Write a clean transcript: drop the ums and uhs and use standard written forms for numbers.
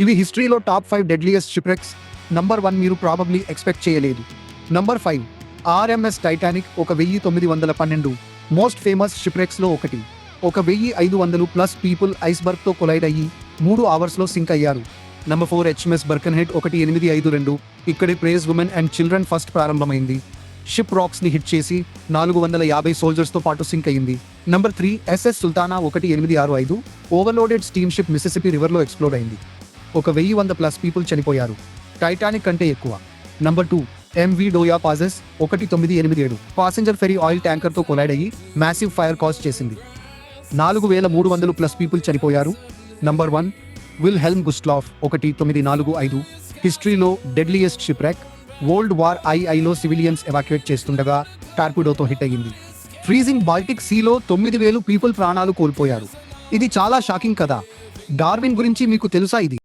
ఇవి హిస్టరీలో top 5 deadliest షిప్రెక్స్. Number 1 మీరు ప్రాబబ్లీ ఎక్స్పెక్ట్ చేయలేదు. Number 5 RMS Titanic. 1912 most famous షిప్రెక్స్లో ఒకటి. 1500+ పీపుల్ ఐస్బర్గ్తో కొలైడ్ అయ్యి 3 అవర్స్లో సింక్ అయ్యారు. Number 4 HMS Birkenhead. 1852 ఇక్కడే phrase women and children first ప్రారంభమైంది. షిప్ రాక్స్ని హిట్ చేసి 450 సోల్జర్స్తో పాటు సింక్ అయింది. Number 3 SS Sultana. 1865 overloaded steam ship Mississippi రివర్లో ఎక్స్ప్లోడ్ అయింది. 1100+ పీపుల్ చనిపోయారు. టైటానిక్ కంటే ఎక్కువ. Number 2 MV Dona Paz. 1987 passenger ferry oil ట్యాంకర్తో కొలైడ్ అయ్యి మ్యాసివ్ ఫైర్ కాజ్ చేసింది. 4300+ పీపుల్ చనిపోయారు. Number 1 will helm Gustloff. 1945 హిస్టరీలో deadliest ship wreck. World war ఐలో సివిలియన్స్ ఎవాక్యుయేట్ చేస్తుండగా టార్పిడోతో హిట్ అయ్యింది. ఫ్రీజింగ్ బాల్టిక్ సీలో 9000 పీపుల్ ప్రాణాలు కోల్పోయారు. ఇది చాలా షాకింగ్ కదా. డార్విన్ గురించి మీకు తెలుసా ఇది?